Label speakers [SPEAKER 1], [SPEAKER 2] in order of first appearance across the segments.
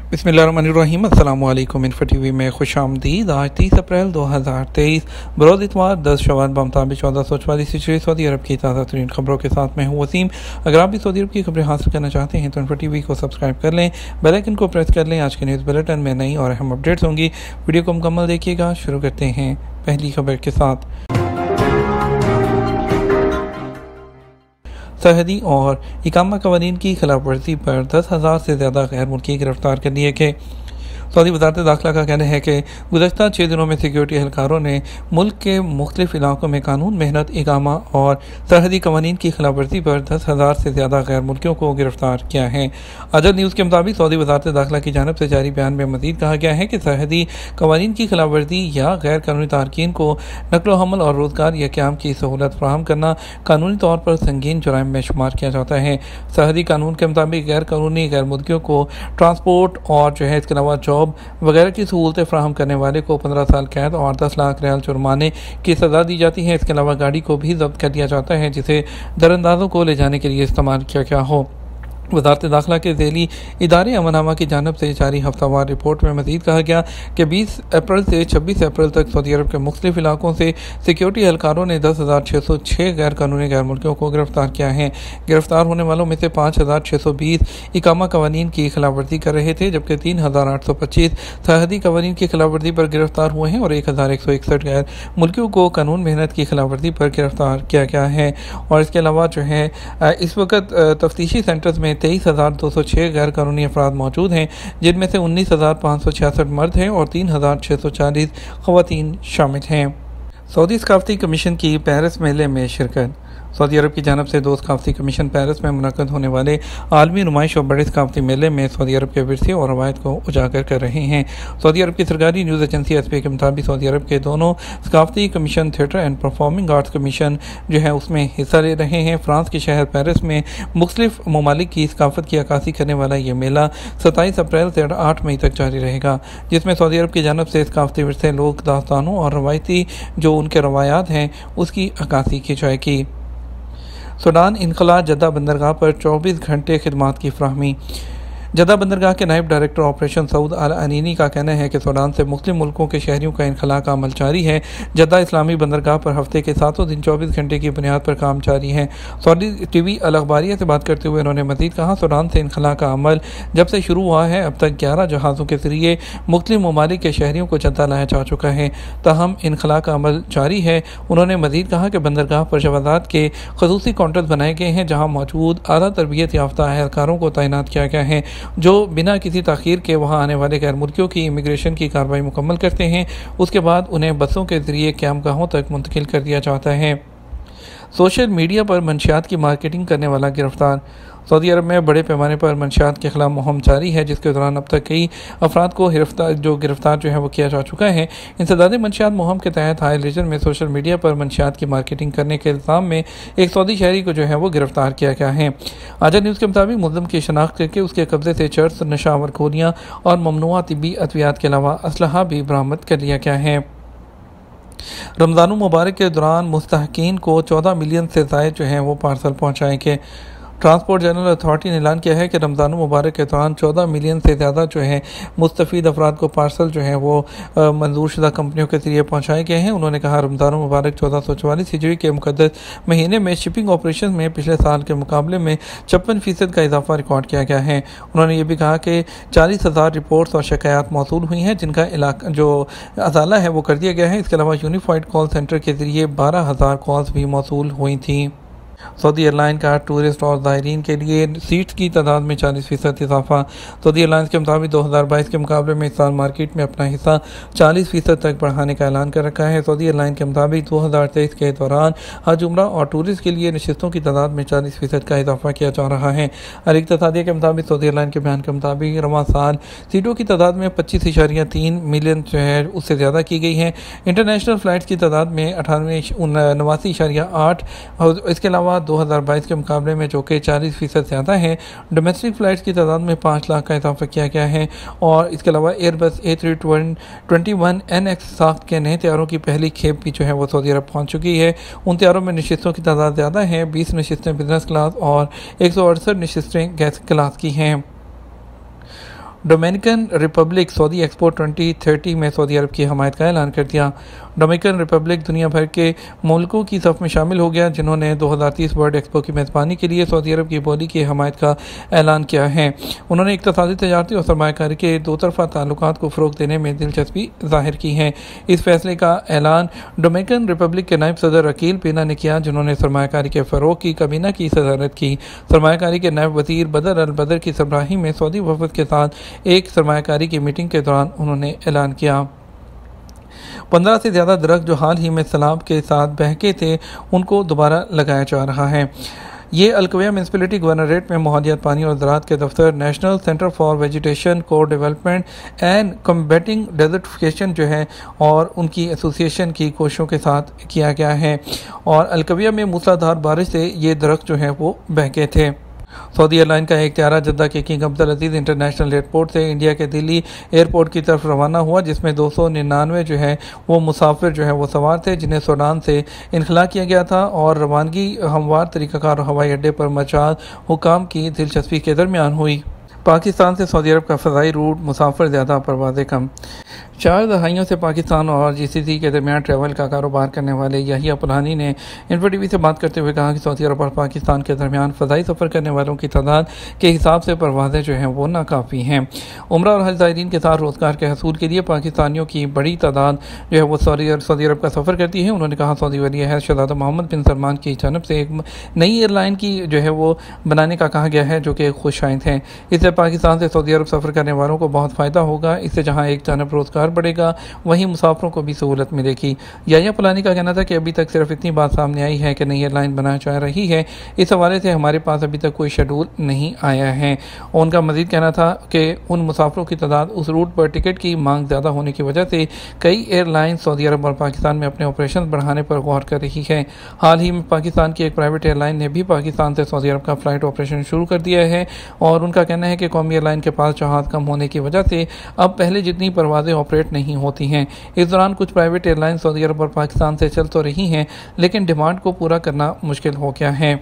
[SPEAKER 1] बिस्मिल्लाहिर्रहमानिर्रहीम। अस्सलाम वालेकुम। इन्फो टीवी में खुशामदीद। आज 30 अप्रैल 2023 बरोज़ इतवार 10 शवाल बमुताबिक 1444 हिजरी सऊदी अरब की ताज़ा तरीन खबरों के साथ मैं हूँ वसीम। अगर आप भी सऊदी अरब की खबरें हासिल करना चाहते हैं तो इन्फो टीवी को सब्सक्राइब कर लें, बेल आइकन को प्रेस कर लें। आज के न्यूज़ बुलेटिन में नई और अहम अपडेट्स होंगी। वीडियो को मुकम्मल देखिएगा। शुरू करते हैं पहली खबर के साथ। सरहदी और इकामा कवानीन की खिलाफ वर्जी पर 10,000 से ज़्यादा गैर मुल्की गिरफ्तार कर लिए गए। सऊदी वज़ारत दाखिला का कहना है कि गुज़श्ता 6 दिनों में सिक्योरिटी एहलकारों ने मुल्क के मुख्तलिफ इलाकों में कानून, मेहनत, इकामा और सरहदी कवानीन की खिलाफ वर्जी पर 10,000 से ज़्यादा गैर मुल्कियों को गिरफ्तार किया है। अजल न्यूज़ के मुताबिक सऊदी वज़ारत दाखिला की जानिब से जारी बयान में मज़ीद कहा गया है कि सरहदी कवानीन की खिलाफ वर्जी या गैर कानूनी तारकीन को नकलो हमल और रोज़गार या क़याम की सहूलत फराहम करना कानूनी तौर पर संगीन जुराइम में शुमार किया जाता है। सरहदी कानून के मुताबिक गैर कानूनी गैर मुल्कियों को ट्रांसपोर्ट और इसके अलावा जॉब वगैरह की सहूलतें फ्राहम करने वाले को 15 साल कैद और 10 लाख रियाल जुर्माने की सज़ा दी जाती है। इसके अलावा गाड़ी को भी जब्त कर दिया जाता है जिसे दरअंदाजों को ले जाने के लिए इस्तेमाल किया गया हो। वज़ारत दाखिला के ज़ेली इदारे अमनामा की जानिब से जारी हफ्तावार रिपोर्ट में मज़ीद कहा गया कि 20 अप्रैल से 26 अप्रैल तक सऊदी अरब के मुख्तलिफ इलाकों से सिक्योरिटी एहलकारों ने 10,606 गैर कानूनी गैर मुल्कियों को गिरफ्तार किया है। गिरफ्तार होने वालों में से 5,620 इकामा कवानीन की खिलाफ वर्जी कर रहे थे, जबकि 3,825 सरहदी कवानीन की खिलाफ वर्जी पर गिरफ्तार हुए हैं और 1,161 गैर मुल्कियों को कानून, मेहनत की खिलाफ वर्जी पर गिरफ्तार किया गया है। और इसके अलावा इस वक्त तफ्तीशी सेंटर्स में 23,206 गैर कानूनी अफराद मौजूद हैं, जिनमें से 19,566 मर्द हैं और 3,640 ख़वातीन शामिल हैं। सऊदी सकाफ़ती कमीशन की पेरिस मेले में शिरकत। सऊदी अरब की जानिब से 2 सकाफ़ती कमीशन पेरिस में मुनक़्क़द होने वाले आलमी नुमाइश और बड़े सकाफ़ती मेले में सऊदी अरब के विरसे और रवायत को उजागर कर रहे हैं। सऊदी अरब की सरकारी न्यूज़ एजेंसी एसपी के मुताबिक सऊदी अरब के दोनों सकाफ़ती commission theatre and performing arts commission उसमें हिस्सा ले रहे हैं। फ्रांस के शहर पेरिस में मुख्तलिफ ममालिक की सकाफ़त की अक्कासी करने वाला ये मेला 27 अप्रैल से 8 मई तक जारी रहेगा, जिसमें सऊदी अरब की जानिब से सकाफ़ती विरसे, लोक दास्तानों और रवायती जो उनके रवायात हैं उसकी अक्कासी की जाएगी। सूडान इनखला जद्दा बंदरगाह पर 24 घंटे खिदमात की फराहमी। जद्दा बंदरगाह के नायब डायरेक्टर ऑपरेशन सऊद अल अनीनी का कहना है कि सूडान से मुख्तलिफ मुल्कों के शहरियों का इनखला का अमल जारी है। जद्दा इस्लामी बंदरगाह पर हफ्ते के 7 दिन 24 घंटे की बुनियाद पर काम जारी है। सऊदी टीवी अल अखबारिया से बात करते हुए उन्होंने मज़ीद कहा, सूडान से इनखला का अमल जब से शुरू हुआ है अब तक 11 जहाज़ों के ज़रिए मुख्तलिफ ममालिक के शहरियों को जद्दा लाया जा चुका है, ताहम इनखला का अमल जारी है। उन्होंने मज़ीद कहा कि बंदरगाह पर जवाज़ात के खसूसी काउंटर्स बनाए गए हैं, जहाँ मौजूद आला तरबियत याफ्ता एहलकारों को तैनात किया गया है, जो बिना किसी ताख़ीर के वहां आने वाले गैर मुल्कियों की इमिग्रेशन की कार्रवाई मुकम्मल करते हैं। उसके बाद उन्हें बसों के ज़रिए क़यामगाहों तक मुंतकिल कर दिया जाता है। सोशल मीडिया पर मंशियात की मार्केटिंग करने वाला गिरफ्तार। सऊदी अरब में बड़े पैमाने पर मंशियात के खिलाफ मुहिम जारी है, जिसके दौरान अब तक कई अफराद को गिरफ्तार वो किया जा चुका है। इंसदाद मंशियात मुहिम के तहत हाई रीजन में सोशल मीडिया पर मंशियात की मार्केटिंग करने के इल्ज़ाम में एक सऊदी शहरी को वो गिरफ्तार किया गया है। आज़ाद न्यूज़ के मुताबिक मुल्ज़िम की शनाख्त करके उसके कब्जे से चर्स, नशावर गोलियाँ और ममनुआ तिब्बी अद्वियात के अलावा असलहा भी बरामद कर लिया गया है। रमज़ान मुबारक के दौरान मुस्तहकीन को 14 मिलियन से ज़ायद वो पार्सल पहुँचाएंगे। ट्रांसपोर्ट जनरल अथॉरिटी ने ऐलान किया है कि रमज़ान मुबारक के दौरान 14 मिलियन से ज़्यादा मुस्तफ़ीद अफराद को पार्सल वो मंजूर शुदा कंपनियों के ज़रिए पहुँचाए गए हैं। उन्होंने कहा, रमज़ान मुबारक 1444 हिजरी के मुक़द्दस महीने में शिपिंग ऑपरेशन में पिछले साल के मुकाबले में 56% का इजाफा रिकॉर्ड किया गया है। उन्होंने ये भी कहा कि 40,000 रिपोर्ट्स और शिकायत मौसूल हुई हैं, जिनका अजाला वो कर दिया गया है। इसके अलावा यूनिफाइड कॉल सेंटर के ज़रिए 12,000 कॉल्स भी मौसूल हुई थी। सऊदी एयरलाइन का टूरिस्ट और ज़ायरीन के लिए सीट्स की तादाद में 40% इजाफा। सऊदी एयरलाइंस के मुताबिक 2022 के मुकाबले में इस साल मार्केट में अपना हिस्सा 40% तक बढ़ाने का ऐलान कर रखा है। सऊदी एयरलाइन के मुताबिक 2023 के दौरान हज, उम्रा और टूरिस्ट के लिए नशिस्तों की तादाद में 40% का इजाफा किया जा रहा है। अल-इक्तिसादिया के मुताबिक सऊदी एयरलाइन के बयान के मुताबिक रवां साल सीटों की तादाद में 25.3 मिलियन उससे ज़्यादा की गई है। इंटरनेशनल फ़्लाइट्स की तादाद में 89.8। इसके अलावा 2022 के मुकाबले में जो कि 40% ज़्यादा है। डोमेस्टिक फ़्लाइट्स की तादाद में 5 लाख का इजाफा किया गया है। और इसके अलावा एयरबस A321nx साख्त के नए तैयारों की पहली खेप भी वो सऊदी अरब पहुँच चुकी है। उन तैयारों में नशिस्तों की तादाद ज़्यादा है, 20 नशिस्तें बिजनेस क्लास और 168 नशिस्तें गैस क्लास की हैं। डोमिनिकन रिपब्लिक सऊदी एक्सपो 2030 में सऊदी अरब की हमायत का ऐलान कर दिया। डोमिनिकन रिपब्लिक दुनिया भर के मुल्कों की सफ़ में शामिल हो गया जिन्होंने 2030 वर्ल्ड एक्सपो की मेज़बानी के लिए सऊदी अरब की बोली की हमायत का ऐलान किया है। उन्होंने इक़्तिसादी, तजारती और सरमायाकारी के दो तरफ़ा ताल्लुकात को फ़रोग़ देने में दिलचस्पी ज़ाहिर की है। इस फैसले का ऐलान डोमिनिकन रिपब्लिक के नायब सदर अकील पेना ने किया, जिन्होंने सरमायाकारी के फ़रोग़ की काबीना की सदारत की। सरमायाकारी के नायब वज़ीर बदर अल बदर की सरबराही में सऊदी वफ़द के साथ एक सरमायाकारी की मीटिंग के दौरान उन्होंने ऐलान किया। 15 से ज़्यादा दरख्त जो हाल ही में सैलाब के साथ बहके थे उनको दोबारा लगाया जा रहा है। ये अलकवैया म्यूनसिपलिटी गवर्नरेट में माहौलियात, पानी और ज़राअत के दफ्तर, नेशनल सेंटर फॉर वेजिटेशन को डेवलपमेंट एंड कम्बेटिंग डेजर्टिफिकेशन जो है और उनकी एसोसिएशन की कोशिशों के साथ किया गया है। और अलकवैया में मूसलाधार बारिश से ये दरख्त जो है वो बहके थे। सऊदी एयरलाइन का एक त्यारा जद्दा के किंग अब्दुल अजीज़ इंटरनेशनल एयरपोर्ट से इंडिया के दिल्ली एयरपोर्ट की तरफ रवाना हुआ, जिसमें 299 जो है वो मुसाफिर जो है वो सवार थे, जिन्हें सूडान से इनखला किया गया था। और रवानगी हमवार तरीक़ाकार हवाई अड्डे पर मचाल हुकाम की दिलचस्पी के दरमियान हुई। पाकिस्तान से सऊदी अरब का फ़ज़ाई रूट, मुसाफिर ज़्यादा, परवाज़ें कम। 4 दहाइयों से पाकिस्तान और जीसीसी के दरमियान ट्रैवल का कारोबार करने वाले याहिया पुलानी ने इन्फो टीवी से बात करते हुए कहा कि सऊदी अरब और पाकिस्तान के दरमियान फ़ज़ाई सफ़र करने वालों की तादाद के हिसाब से परवाज़ें जो हैं वो नाकाफ़ी हैं। उम्रा और हज ज़ायरीन के साथ रोज़गार के हसूल के लिए पाकिस्तानियों की बड़ी तादाद जो है वो सऊदी अरब का सफ़र करती है। उन्होंने कहा सऊदी वली अहद शहज़ादा मोहम्मद बिन सलमान की जानब से एक नई एयरलाइन की जो है वो बनाने का कहा गया है, जो कि खुशाइंद है। इससे पाकिस्तान से सऊदी अरब सफ़र करने वालों को बहुत फ़ायदा होगा। इससे जहाँ एक जानब रोज़गार बढ़ेगा वहीं मुसाफिरों को भी सहूलत मिलेगी। याहिया पुलानी का कहना था कि अभी तक सिर्फ इतनी बात सामने आई है कि नई एयरलाइन बनाई जा रही है। इस हवाले से हमारे पास अभी तक कोई शेड्यूल नहीं आया है। उनका मजीद कहना था कि उन मुसाफिरों की तादाद, उस रूट पर टिकट की मांग ज़्यादा होने की वजह से कई एयरलाइन सऊदी अरब और पाकिस्तान में अपने ऑपरेशन बढ़ाने पर गौर कर रही है। हाल ही में पाकिस्तान की एक प्राइवेट एयरलाइन ने भी पाकिस्तान से सऊदी अरब का फ़्लाइट ऑपरेशन शुरू कर दिया है और उनका कहना है कि कौमी एयरलाइन के पास जहाज़ कम होने की वजह से अब पहले जितनी परवाज़ें ऑपरेट नहीं होती हैं। इस दौरान कुछ प्राइवेट एयरलाइन सऊदी अरब और पाकिस्तान से चल तो रही हैं, लेकिन डिमांड को पूरा करना मुश्किल हो गया है।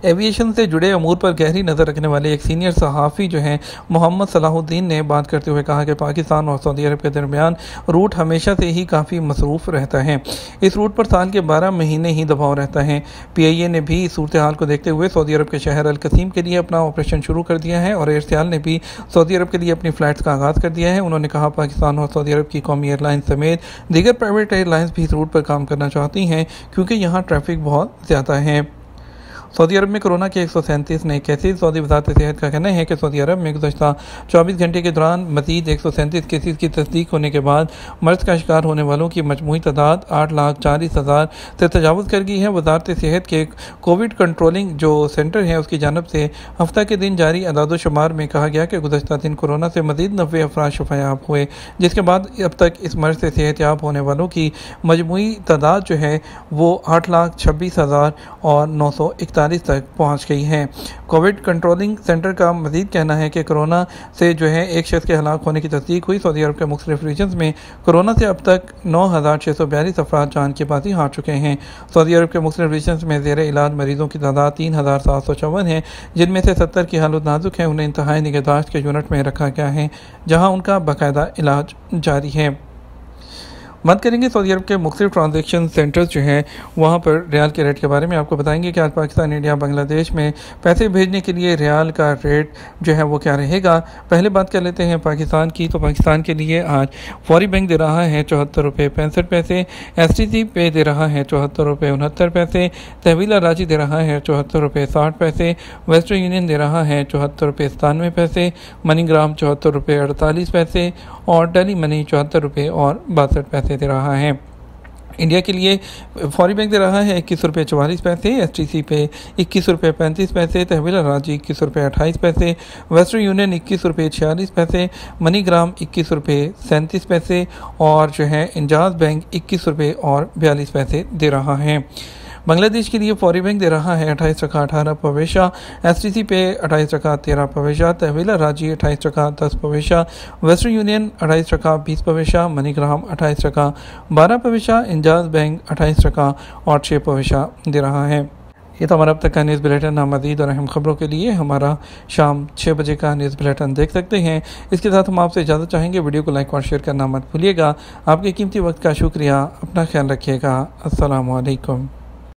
[SPEAKER 1] एविएशन से जुड़े अमूर पर गहरी नज़र रखने वाले एक सीनियर सहाफ़ी जो हैं मोहम्मद सलाहुद्दीन ने बात करते हुए कहा कि पाकिस्तान और सऊदी अरब के दरमियान रूट हमेशा से ही काफ़ी मसरूफ़ रहता है। इस रूट पर साल के 12 महीने ही दबाव रहता है। PIA ने भी इस सूरत हाल को देखते हुए सऊदी अरब के शहर अल कसीम के लिए अपना ऑपरेशन शुरू कर दिया है और एयरसेल ने भी सऊदी अरब के लिए अपनी फ़्लाइट्स का आगाज़ कर दिया है। उन्होंने कहा पाकिस्तान और सऊदी अरब की कौमी एयरलाइन समेत दीगर प्राइवेट एयरलाइंस भी इस रूट पर काम करना चाहती हैं क्योंकि यहाँ ट्रैफिक बहुत ज़्यादा है। सऊदी अरब में कोरोना के 137 नए केसेज। सऊदी वज़ारत सेहत का कहना है कि सऊदी अरब में गुज़श्ता 24 घंटे के दौरान मज़ीद 137 केसेज की तस्दीक होने के बाद मर्ज़ का शिकार होने वालों की मजमूई तादाद 8,40,000 से तजावुज़ कर गई है। वज़ारत सेहत के कोविड कंट्रोलिंग जो सेंटर है उसकी जानब से हफ्ता के दिन जारी अदाद-ओ-शुमार में कहा गया कि गुज़श्ता दिन कोरोना से मज़ीद 90 अफराद शफ़ायाब हुए, जिसके बाद अब तक इस मर्ज़ से सेहतयाब होने वालों की मजमूई तादाद जो है वो 8,26,000 और 941 तक पहुंच गई है। कोविड कंट्रोलिंग सेंटर का मजीद कहना है कि कोरोना से जो है एक शख्स के हलाक होने की तस्दीक हुई। सऊदी अरब के मुख्तलिफ रीजन्स में कोरोना से अब तक 9,642 अफराद जान की बाजी हार चुके हैं। सऊदी अरब के मुख्तलिफ रीजन्स में ज़ेर इलाज मरीजों की तादाद 3,754 है, जिनमें से 70 की हालत नाजुक है। उन्हें इंतहाई निगहदाश्त के यूनिट में रखा गया है जहाँ उनका बाकायदा इलाज जारी है। बात करेंगे सऊदी अरब के मुख्तलिफ ट्रांजेक्शन सेंटर्स जो हैं वहाँ पर रियाल के रेट के बारे में। आपको बताएंगे कि आज पाकिस्तान, इंडिया, बांग्लादेश में पैसे भेजने के लिए रियाल का रेट जो है वो क्या रहेगा। पहले बात कर लेते हैं पाकिस्तान की। तो पाकिस्तान के लिए आज फौरी बैंक दे रहा है 74 रुपये 65 पैसे, STC पे दे रहा है 74 रुपये 69 पैसे, तहवील राजी दे रहा है 74 रुपये 60 पैसे, वेस्टर्न यूनियन दे रहा है 74 रुपये 97 पैसे, मनीग्राम 74 रुपये 48 पैसे और टेली मनी 74 रुपये और 62 पैसे दे रहा है। इंडिया के लिए फौरी बैंक दे रहा है 21 रुपये 44 पैसे, STC पे 21 रुपये 35 पैसे, तहवील राजी 21 रुपये 28 पैसे, वेस्टर्न यूनियन 21 रुपये 46 पैसे, मनीग्राम 21 रुपये 37 पैसे और जो है इंजाज बैंक 21 रुपये और 42 पैसे दे रहा है। बांग्लादेश के लिए फौरी बैंक दे रहा है 28 टका 18 पवेशा, STC पे 28 टका 13 पवेशा, तहवील राजी 28 टका 10 पवेशा, वेस्टर्न यूनियन 28 टका 20 पवेशा, मनीग्राम 28 टका 12 पवेशा, इंजाज बैंक 28 टका और 6 पवेशा दे रहा है। ये तो हमारा अब तक का न्यूज़ बुलेटिन। मज़ीद और अहम खबरों के लिए हमारा शाम 6 बजे का न्यूज़ बुलेटिन देख सकते हैं। इसके साथ हम आपसे इजाज़त चाहेंगे। वीडियो को लाइक और शेयर करना मत भूलिएगा। आपके कीमती वक्त का शुक्रिया। अपना ख्याल रखिएगा। अस्सलामु अलैकुम।